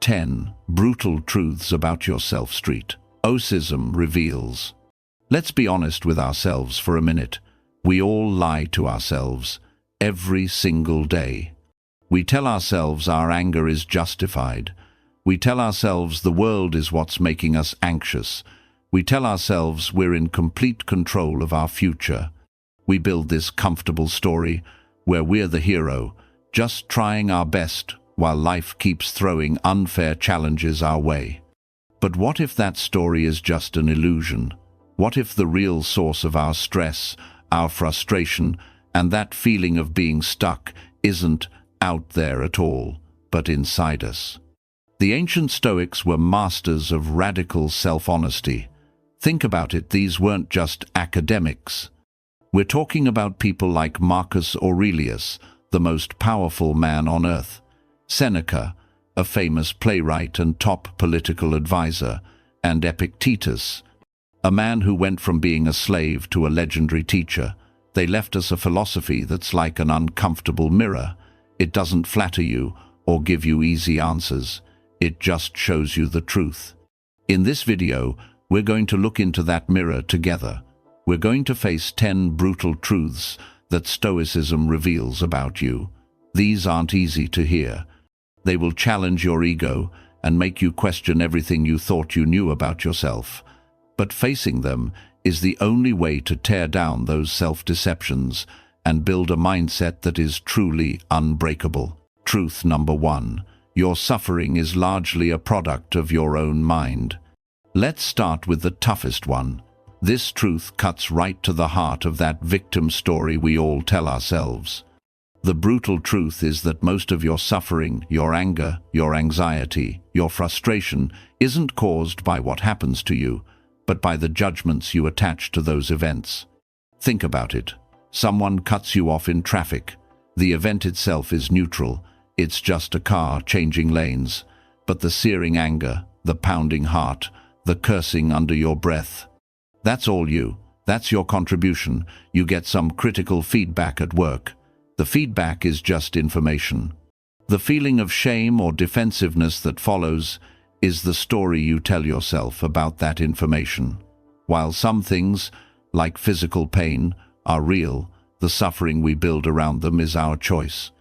10 Brutal Truths About Yourself Street. Stoicism reveals. Let's be honest with ourselves for a minute. We all lie to ourselves every single day. We tell ourselves our anger is justified. We tell ourselves the world is what's making us anxious. We tell ourselves we're in complete control of our future. We build this comfortable story where we're the hero, just trying our best while life keeps throwing unfair challenges our way. But what if that story is just an illusion? What if the real source of our stress, our frustration, and that feeling of being stuck isn't out there at all, but inside us? The ancient Stoics were masters of radical self-honesty. Think about it, these weren't just academics. We're talking about people like Marcus Aurelius, the most powerful man on earth, Seneca, a famous playwright and top political advisor, and Epictetus, a man who went from being a slave to a legendary teacher. They left us a philosophy that's like an uncomfortable mirror. It doesn't flatter you or give you easy answers. It just shows you the truth. In this video, we're going to look into that mirror together. We're going to face 10 brutal truths that Stoicism reveals about you. These aren't easy to hear. They will challenge your ego and make you question everything you thought you knew about yourself. But facing them is the only way to tear down those self-deceptions and build a mindset that is truly unbreakable. Truth number 1. Your suffering is largely a product of your own mind. Let's start with the toughest one. This truth cuts right to the heart of that victim story we all tell ourselves. The brutal truth is that most of your suffering, your anger, your anxiety, your frustration isn't caused by what happens to you, but by the judgments you attach to those events. Think about it. Someone cuts you off in traffic. The event itself is neutral. It's just a car changing lanes. But the searing anger, the pounding heart, the cursing under your breath, that's all you. That's your contribution. You get some critical feedback at work. The feedback is just information. The feeling of shame or defensiveness that follows is the story you tell yourself about that information. While some things, like physical pain, are real, the suffering we build around them is our choice.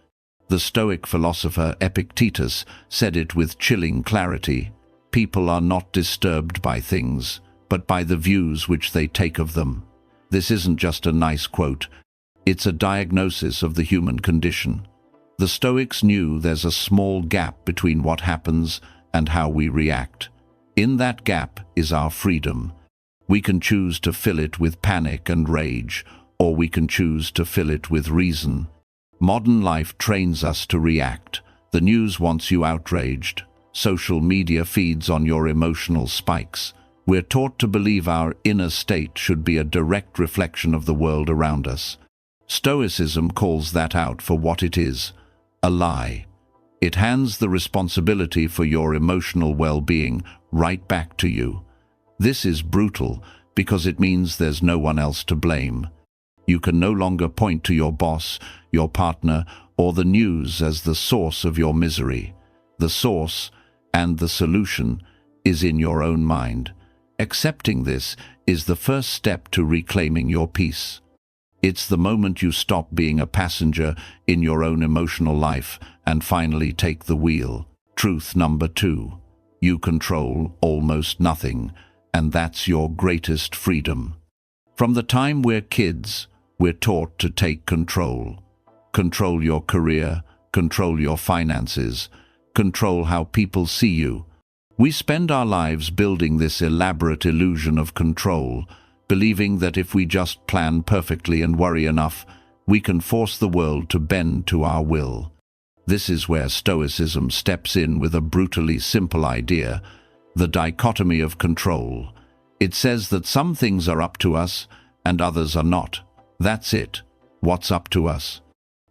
The Stoic philosopher Epictetus said it with chilling clarity. People are not disturbed by things, but by the views which they take of them. This isn't just a nice quote. It's a diagnosis of the human condition. The Stoics knew there's a small gap between what happens and how we react. In that gap is our freedom. We can choose to fill it with panic and rage, or we can choose to fill it with reason. Modern life trains us to react. The news wants you outraged. Social media feeds on your emotional spikes. We're taught to believe our inner state should be a direct reflection of the world around us. Stoicism calls that out for what it is, a lie. It hands the responsibility for your emotional well-being right back to you. This is brutal because it means there's no one else to blame. You can no longer point to your boss, your partner, or the news as the source of your misery. The source and the solution is in your own mind. Accepting this is the first step to reclaiming your peace. It's the moment you stop being a passenger in your own emotional life and finally take the wheel. Truth number 2. You control almost nothing, and that's your greatest freedom. From the time we're kids, we're taught to take control. Control your career, control your finances, control how people see you. We spend our lives building this elaborate illusion of control, believing that if we just plan perfectly and worry enough, we can force the world to bend to our will. This is where Stoicism steps in with a brutally simple idea, the dichotomy of control. It says that some things are up to us and others are not. That's it. What's up to us?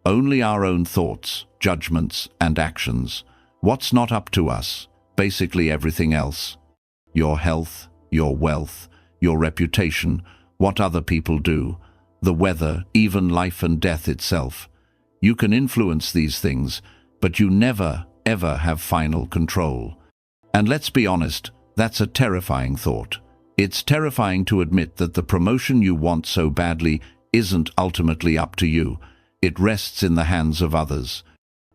Only our own thoughts, judgments, and actions. What's not up to us? Basically everything else. Your health, your wealth, your reputation, what other people do, the weather, even life and death itself. You can influence these things, but you never, ever have final control. And let's be honest, that's a terrifying thought. It's terrifying to admit that the promotion you want so badly isn't ultimately up to you. It rests in the hands of others.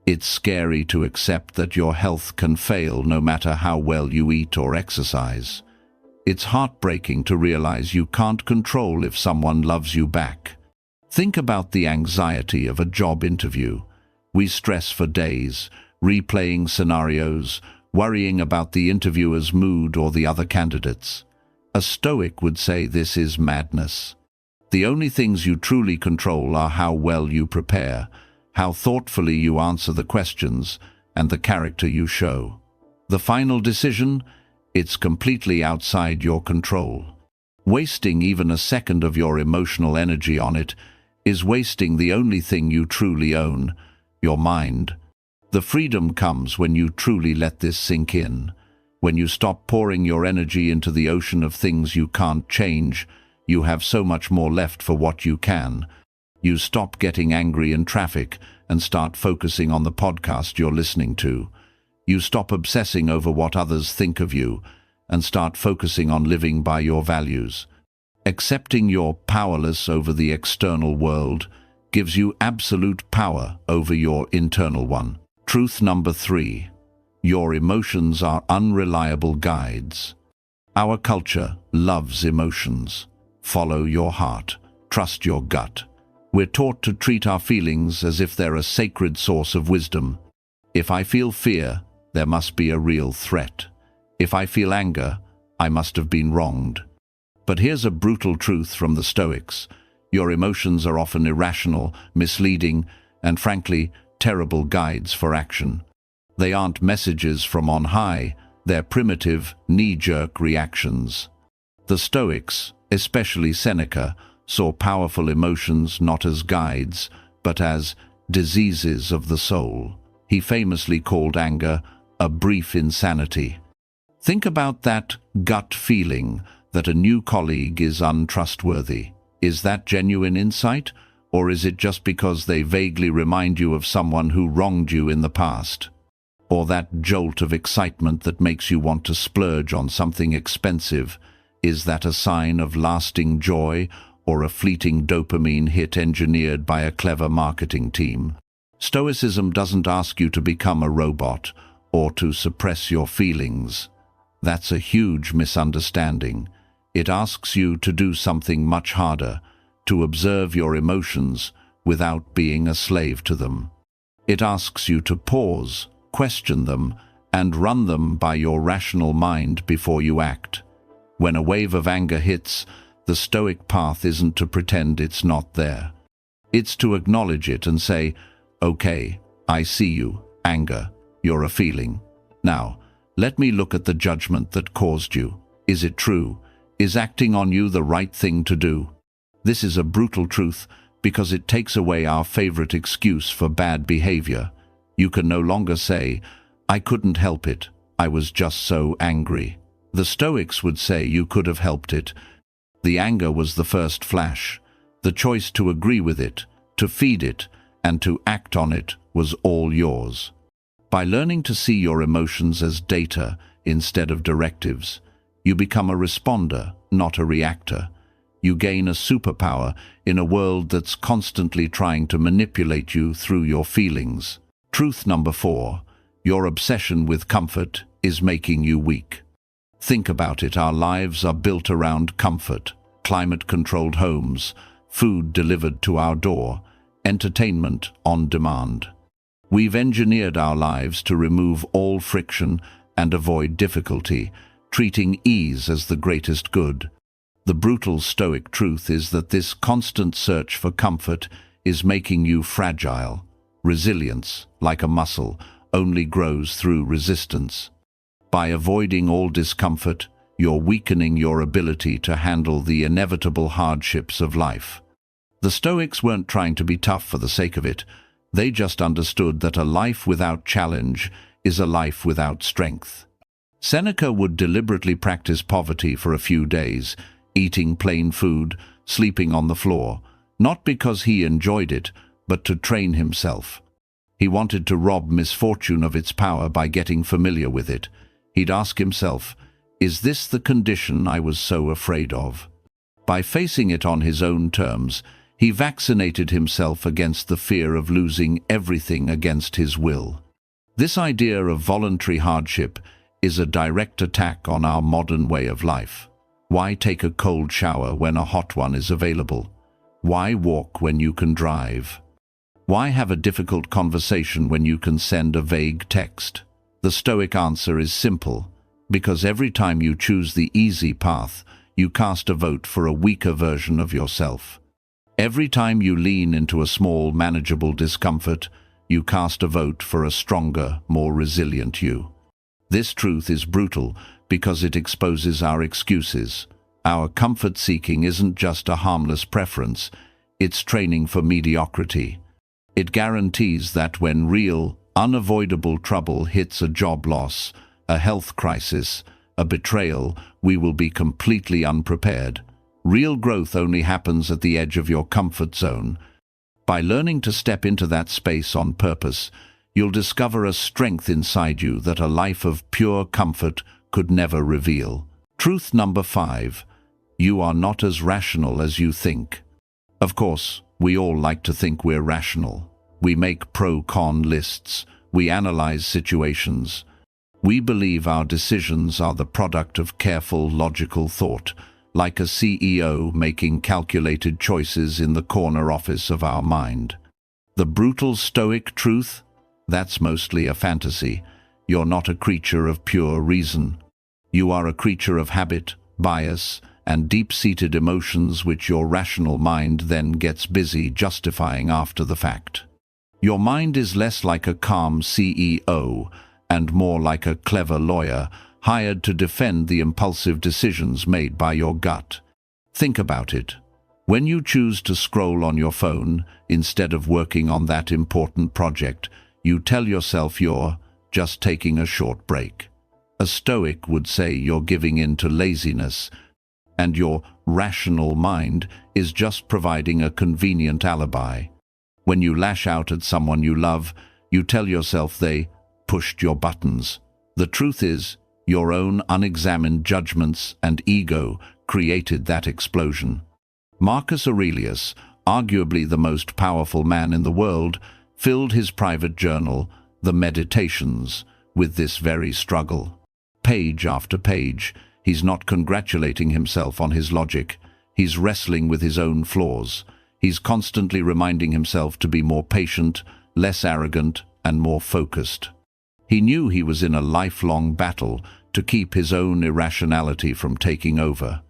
It's scary to accept that your health can fail no matter how well you eat or exercise. It's heartbreaking to realize you can't control if someone loves you back. Think about the anxiety of a job interview. We stress for days, replaying scenarios, worrying about the interviewer's mood or the other candidates. A Stoic would say this is madness. The only things you truly control are how well you prepare, how thoughtfully you answer the questions, and the character you show. The final decision? It's completely outside your control. Wasting even a second of your emotional energy on it is wasting the only thing you truly own, your mind. The freedom comes when you truly let this sink in. When you stop pouring your energy into the ocean of things you can't change, you have so much more left for what you can. You stop getting angry in traffic and start focusing on the podcast you're listening to. You stop obsessing over what others think of you and start focusing on living by your values. Accepting you're powerless over the external world gives you absolute power over your internal one. Truth number 3. Your emotions are unreliable guides. Our culture loves emotions. Follow your heart. Trust your gut. We're taught to treat our feelings as if they're a sacred source of wisdom. If I feel fear, there must be a real threat. If I feel anger, I must have been wronged. But here's a brutal truth from the Stoics. Your emotions are often irrational, misleading, and frankly, terrible guides for action. They aren't messages from on high, they're primitive, knee-jerk reactions. The Stoics, especially Seneca, saw powerful emotions not as guides, but as diseases of the soul. He famously called anger a brief insanity. Think about that gut feeling that a new colleague is untrustworthy. Is that genuine insight, or is it just because they vaguely remind you of someone who wronged you in the past? Or that jolt of excitement that makes you want to splurge on something expensive, is that a sign of lasting joy or a fleeting dopamine hit engineered by a clever marketing team? Stoicism doesn't ask you to become a robot or to suppress your feelings. That's a huge misunderstanding. It asks you to do something much harder, to observe your emotions without being a slave to them. It asks you to pause, question them, and run them by your rational mind before you act. When a wave of anger hits, the Stoic path isn't to pretend it's not there. It's to acknowledge it and say, okay, I see you, anger, you're a feeling. Now, let me look at the judgment that caused you. Is it true? Is acting on you the right thing to do? This is a brutal truth because it takes away our favorite excuse for bad behavior. You can no longer say, I couldn't help it, I was just so angry. The Stoics would say you could have helped it. The anger was the first flash. The choice to agree with it, to feed it, and to act on it was all yours. By learning to see your emotions as data instead of directives, you become a responder, not a reactor. You gain a superpower in a world that's constantly trying to manipulate you through your feelings. Truth number 4. Your obsession with comfort is making you weak. Think about it. Our lives are built around comfort. Climate-controlled homes, food delivered to our door, entertainment on demand. We've engineered our lives to remove all friction and avoid difficulty, treating ease as the greatest good. The brutal Stoic truth is that this constant search for comfort is making you fragile. Resilience, like a muscle, only grows through resistance. By avoiding all discomfort, you're weakening your ability to handle the inevitable hardships of life. The Stoics weren't trying to be tough for the sake of it. They just understood that a life without challenge is a life without strength. Seneca would deliberately practice poverty for a few days, eating plain food, sleeping on the floor, not because he enjoyed it, but to train himself. He wanted to rob misfortune of its power by getting familiar with it. He'd ask himself, "Is this the condition I was so afraid of?" By facing it on his own terms, he vaccinated himself against the fear of losing everything against his will. This idea of voluntary hardship is a direct attack on our modern way of life. Why take a cold shower when a hot one is available? Why walk when you can drive? Why have a difficult conversation when you can send a vague text? The Stoic answer is simple: because every time you choose the easy path, you cast a vote for a weaker version of yourself. Every time you lean into a small, manageable discomfort, you cast a vote for a stronger, more resilient you. This truth is brutal because it exposes our excuses. Our comfort-seeking isn't just a harmless preference, it's training for mediocrity. It guarantees that when real, unavoidable trouble hits, a job loss, a health crisis, a betrayal, we will be completely unprepared. Real growth only happens at the edge of your comfort zone. By learning to step into that space on purpose, you'll discover a strength inside you that a life of pure comfort could never reveal. Truth number 5. You are not as rational as you think. Of course, we all like to think we're rational. We make pro-con lists. We analyze situations. We believe our decisions are the product of careful, logical thought, like a CEO making calculated choices in the corner office of our mind. The brutal Stoic truth? That's mostly a fantasy. You're not a creature of pure reason. You are a creature of habit, bias, and deep-seated emotions which your rational mind then gets busy justifying after the fact. Your mind is less like a calm CEO and more like a clever lawyer hired to defend the impulsive decisions made by your gut. Think about it. When you choose to scroll on your phone instead of working on that important project, you tell yourself you're just taking a short break. A Stoic would say you're giving in to laziness, and your rational mind is just providing a convenient alibi. When you lash out at someone you love, you tell yourself they pushed your buttons. The truth is, your own unexamined judgments and ego created that explosion. Marcus Aurelius, arguably the most powerful man in the world, filled his private journal, the Meditations, with this very struggle. Page after page, he's not congratulating himself on his logic. He's wrestling with his own flaws. He's constantly reminding himself to be more patient, less arrogant, and more focused. He knew he was in a lifelong battle to keep his own irrationality from taking over.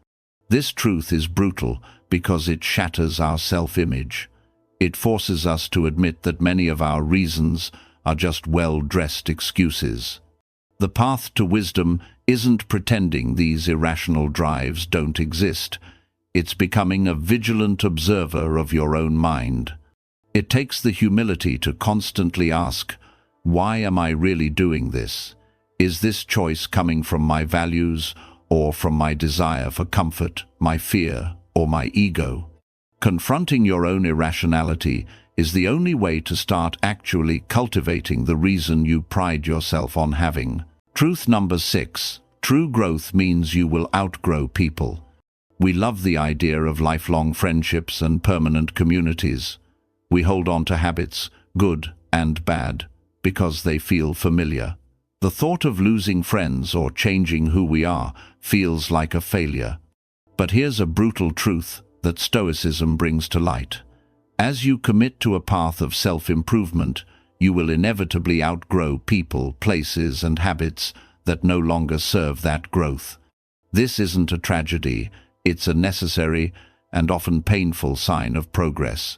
This truth is brutal because it shatters our self-image. It forces us to admit that many of our reasons are just well-dressed excuses. The path to wisdom isn't pretending these irrational drives don't exist. It's becoming a vigilant observer of your own mind. It takes the humility to constantly ask, why am I really doing this? Is this choice coming from my values or from my desire for comfort, my fear, or my ego? Confronting your own irrationality is the only way to start actually cultivating the reason you pride yourself on having. Truth number 6. True growth means you will outgrow people. We love the idea of lifelong friendships and permanent communities. We hold on to habits, good and bad, because they feel familiar. The thought of losing friends or changing who we are feels like a failure. But here's a brutal truth that Stoicism brings to light. As you commit to a path of self-improvement, you will inevitably outgrow people, places, and habits that no longer serve that growth. This isn't a tragedy, it's a necessary and often painful sign of progress.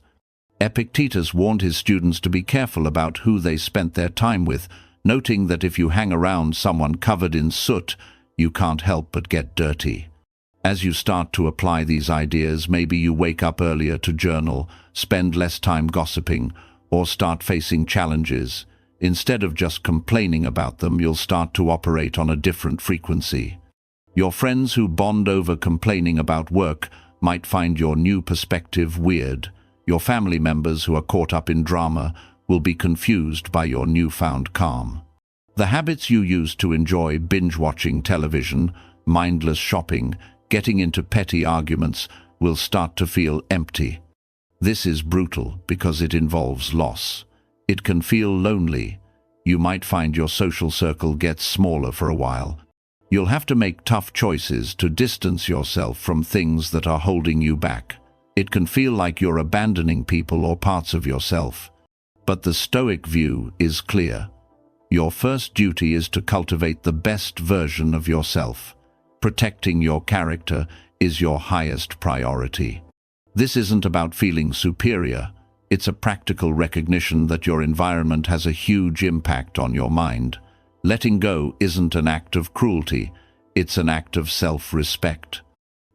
Epictetus warned his students to be careful about who they spent their time with, noting that if you hang around someone covered in soot, you can't help but get dirty. As you start to apply these ideas, maybe you wake up earlier to journal, spend less time gossiping, or start facing challenges. Instead of just complaining about them, you'll start to operate on a different frequency. Your friends who bond over complaining about work might find your new perspective weird. Your family members who are caught up in drama will be confused by your newfound calm. The habits you used to enjoy binge-watching television, mindless shopping, getting into petty arguments will start to feel empty. This is brutal because it involves loss. It can feel lonely. You might find your social circle gets smaller for a while. You'll have to make tough choices to distance yourself from things that are holding you back. It can feel like you're abandoning people or parts of yourself. But the Stoic view is clear. Your first duty is to cultivate the best version of yourself. Protecting your character is your highest priority. This isn't about feeling superior. It's a practical recognition that your environment has a huge impact on your mind. Letting go isn't an act of cruelty, it's an act of self-respect.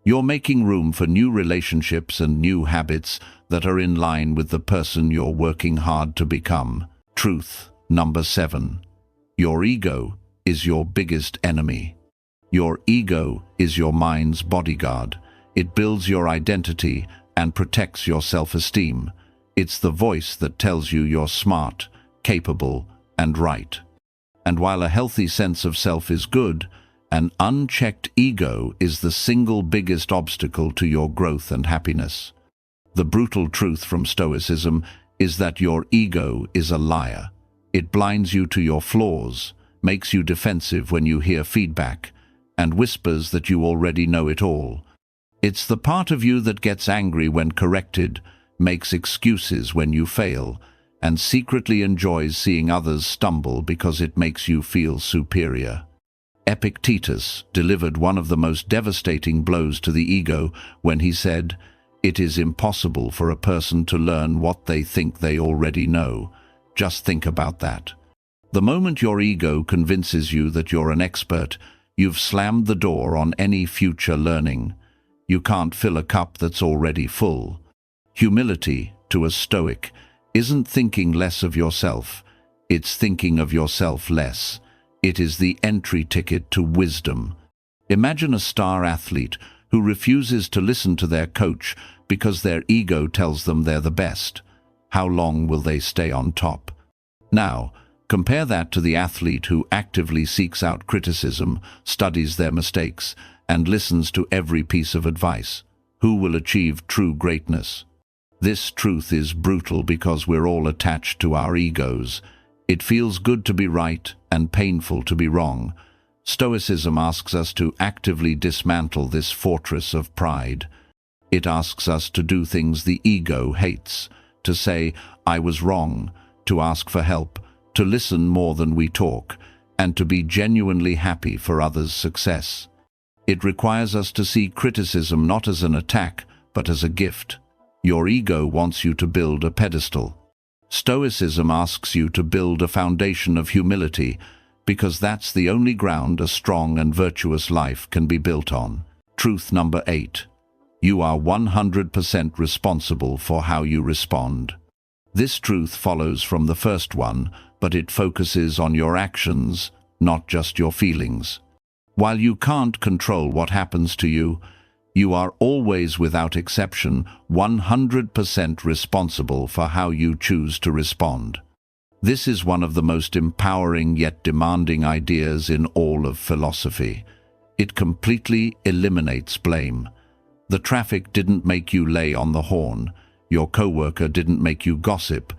You're making room for new relationships and new habits that are in line with the person you're working hard to become. Truth number 7. Your ego is your biggest enemy. Your ego is your mind's bodyguard. It builds your identity and protects your self-esteem. It's the voice that tells you you're smart, capable, and right. And while a healthy sense of self is good, an unchecked ego is the single biggest obstacle to your growth and happiness. The brutal truth from Stoicism is that your ego is a liar. It blinds you to your flaws, makes you defensive when you hear feedback, and whispers that you already know it all. It's the part of you that gets angry when corrected, makes excuses when you fail, and secretly enjoys seeing others stumble because it makes you feel superior. Epictetus delivered one of the most devastating blows to the ego when he said, "It is impossible for a person to learn what they think they already know." Just think about that. The moment your ego convinces you that you're an expert, you've slammed the door on any future learning. You can't fill a cup that's already full. Humility, to a Stoic, isn't thinking less of yourself, it's thinking of yourself less. It is the entry ticket to wisdom. Imagine a star athlete who refuses to listen to their coach because their ego tells them they're the best. How long will they stay on top? Now, compare that to the athlete who actively seeks out criticism, studies their mistakes, and listens to every piece of advice. Who will achieve true greatness? This truth is brutal because we're all attached to our egos. It feels good to be right and painful to be wrong. Stoicism asks us to actively dismantle this fortress of pride. It asks us to do things the ego hates, to say, "I was wrong," to ask for help, to listen more than we talk, and to be genuinely happy for others' success. It requires us to see criticism not as an attack, but as a gift. Your ego wants you to build a pedestal. Stoicism asks you to build a foundation of humility, because that's the only ground a strong and virtuous life can be built on. Truth number 8. You are 100% responsible for how you respond. This truth follows from the first one, but it focuses on your actions, not just your feelings. While you can't control what happens to you, you are always, without exception, 100% responsible for how you choose to respond. This is one of the most empowering yet demanding ideas in all of philosophy. It completely eliminates blame. The traffic didn't make you lay on the horn. Your coworker didn't make you gossip.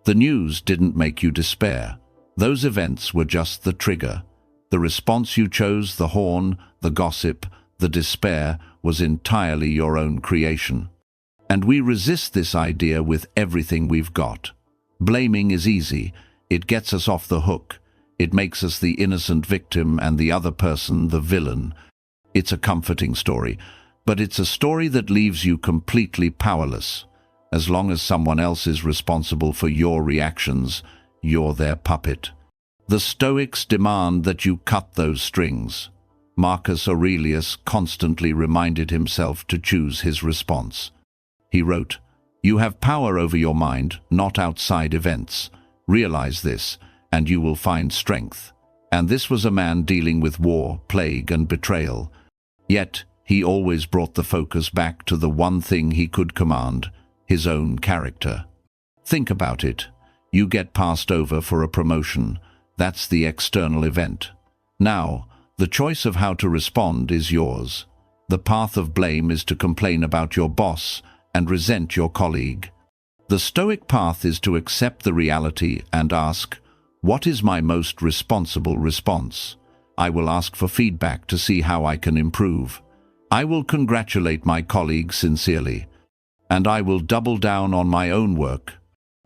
The news didn't make you despair. Those events were just the trigger. The response you chose, the horn, the gossip, the despair, was entirely your own creation. And we resist this idea with everything we've got. Blaming is easy. It gets us off the hook. It makes us the innocent victim and the other person the villain. It's a comforting story, but it's a story that leaves you completely powerless. As long as someone else is responsible for your reactions, you're their puppet. The Stoics demand that you cut those strings. Marcus Aurelius constantly reminded himself to choose his response. He wrote, "You have power over your mind, not outside events. Realize this, and you will find strength." And this was a man dealing with war, plague, and betrayal. Yet, he always brought the focus back to the one thing he could command, his own character. Think about it. You get passed over for a promotion. That's the external event. Now, the choice of how to respond is yours. The path of blame is to complain about your boss and resent your colleague. The Stoic path is to accept the reality and ask, what is my most responsible response? I will ask for feedback to see how I can improve. I will congratulate my colleagues sincerely, and I will double down on my own work.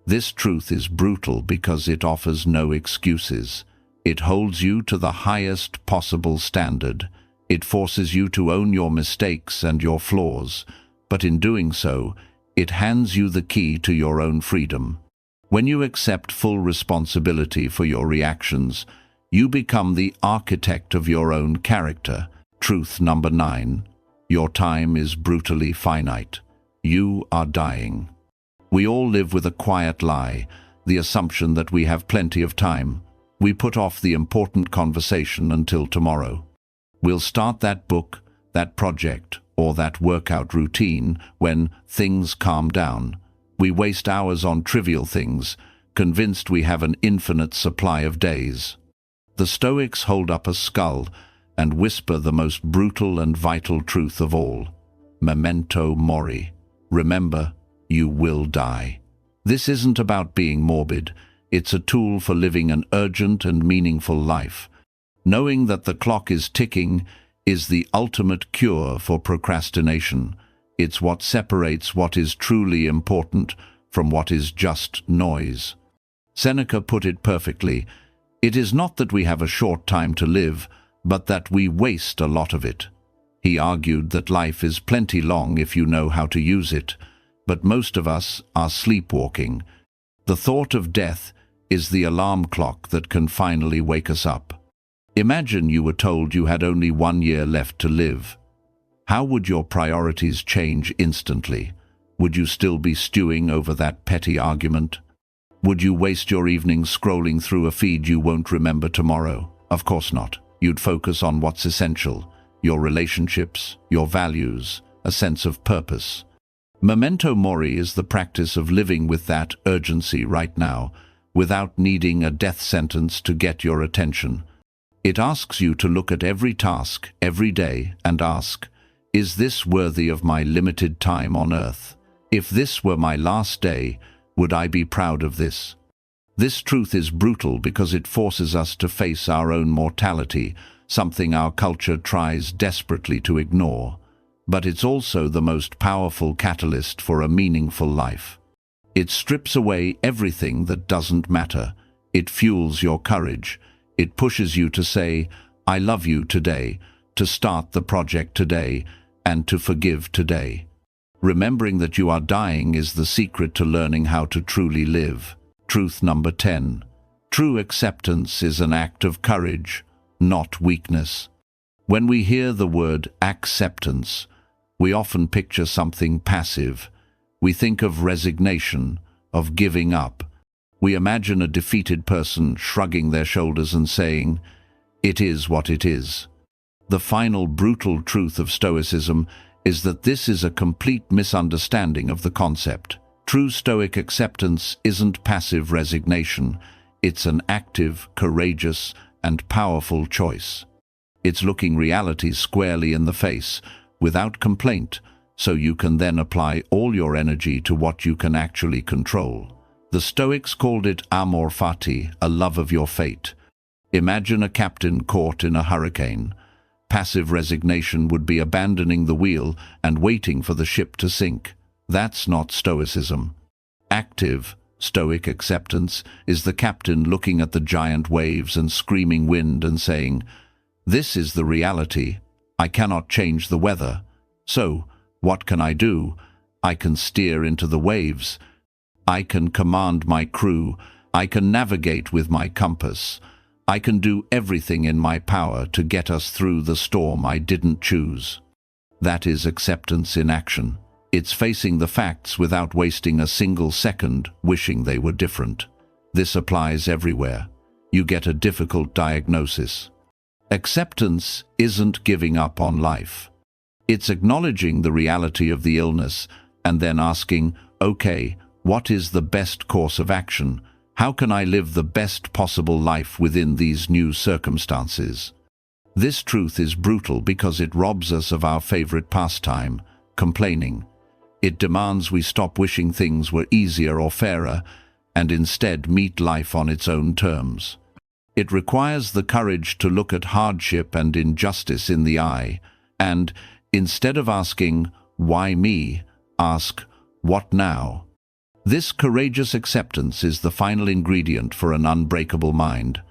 This truth is brutal because it offers no excuses. It holds you to the highest possible standard. It forces you to own your mistakes and your flaws, but in doing so, it hands you the key to your own freedom. When you accept full responsibility for your reactions, you become the architect of your own character. Truth number 9. Your time is brutally finite. You are dying. We all live with a quiet lie, the assumption that we have plenty of time. We put off the important conversation until tomorrow. We'll start that book, that project, or that workout routine when things calm down. We waste hours on trivial things, convinced we have an infinite supply of days. The Stoics hold up a skull and whisper the most brutal and vital truth of all. Memento mori. Remember, you will die. This isn't about being morbid. It's a tool for living an urgent and meaningful life. Knowing that the clock is ticking is the ultimate cure for procrastination. It's what separates what is truly important from what is just noise. Seneca put it perfectly. It is not that we have a short time to live, but that we waste a lot of it. He argued that life is plenty long if you know how to use it, but most of us are sleepwalking. The thought of death is the alarm clock that can finally wake us up. Imagine you were told you had only 1 year left to live. How would your priorities change instantly? Would you still be stewing over that petty argument? Would you waste your evenings scrolling through a feed you won't remember tomorrow? Of course not. You'd focus on what's essential, your relationships, your values, a sense of purpose. Memento mori is the practice of living with that urgency right now, without needing a death sentence to get your attention. It asks you to look at every task, every day, and ask, is this worthy of my limited time on earth? If this were my last day, would I be proud of this? This truth is brutal because it forces us to face our own mortality, something our culture tries desperately to ignore. But it's also the most powerful catalyst for a meaningful life. It strips away everything that doesn't matter. It fuels your courage. It pushes you to say, I love you today, to start the project today, and to forgive today. Remembering that you are dying is the secret to learning how to truly live. Truth number 10. True acceptance is an act of courage, not weakness. When we hear the word acceptance, we often picture something passive. We think of resignation, of giving up. We imagine a defeated person shrugging their shoulders and saying, "It is what it is." The final brutal truth of Stoicism is that this is a complete misunderstanding of the concept. True Stoic acceptance isn't passive resignation. It's an active, courageous, and powerful choice. It's looking reality squarely in the face, without complaint, so you can then apply all your energy to what you can actually control. The Stoics called it amor fati, a love of your fate. Imagine a captain caught in a hurricane. Passive resignation would be abandoning the wheel and waiting for the ship to sink. That's not Stoicism. Active, Stoic acceptance is the captain looking at the giant waves and screaming wind and saying, "This is the reality. I cannot change the weather. So, what can I do? I can steer into the waves. I can command my crew. I can navigate with my compass. I can do everything in my power to get us through the storm I didn't choose." That is acceptance in action. It's facing the facts without wasting a single second wishing they were different. This applies everywhere. You get a difficult diagnosis. Acceptance isn't giving up on life. It's acknowledging the reality of the illness and then asking, okay, what is the best course of action? How can I live the best possible life within these new circumstances? This truth is brutal because it robs us of our favorite pastime, complaining. It demands we stop wishing things were easier or fairer and instead meet life on its own terms. It requires the courage to look at hardship and injustice in the eye and, instead of asking, "Why me?" ask, "What now?" This courageous acceptance is the final ingredient for an unbreakable mind.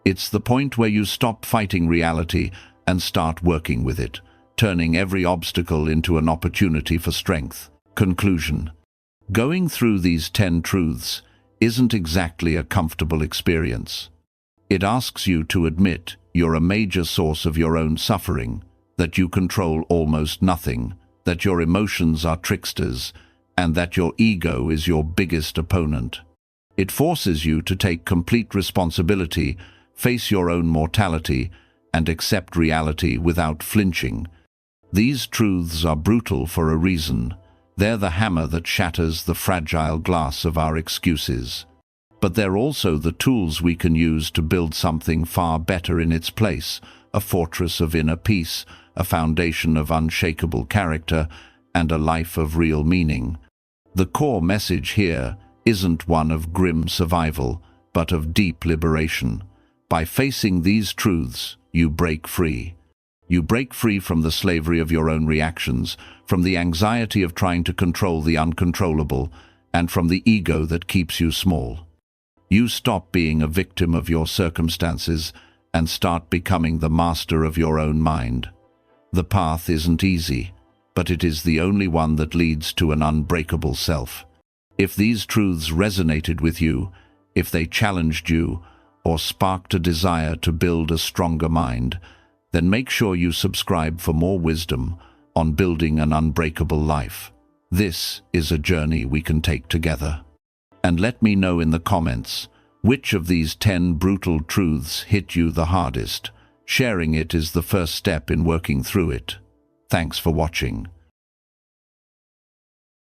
It's the point where you stop fighting reality and start working with it, turning every obstacle into an opportunity for strength. Conclusion. Going through these 10 truths isn't exactly a comfortable experience. It asks you to admit you're a major source of your own suffering, that you control almost nothing, that your emotions are tricksters, and that your ego is your biggest opponent. It forces you to take complete responsibility, face your own mortality, and accept reality without flinching. These truths are brutal for a reason. They're the hammer that shatters the fragile glass of our excuses. But they're also the tools we can use to build something far better in its place, a fortress of inner peace, a foundation of unshakable character, and a life of real meaning. The core message here isn't one of grim survival, but of deep liberation. By facing these truths, you break free. You break free from the slavery of your own reactions, from the anxiety of trying to control the uncontrollable, and from the ego that keeps you small. You stop being a victim of your circumstances and start becoming the master of your own mind. The path isn't easy, but it is the only one that leads to an unbreakable self. If these truths resonated with you, if they challenged you, or sparked a desire to build a stronger mind, then make sure you subscribe for more wisdom on building an unbreakable life. This is a journey we can take together. And let me know in the comments, which of these 10 brutal truths hit you the hardest. Sharing it is the first step in working through it. Thanks for watching.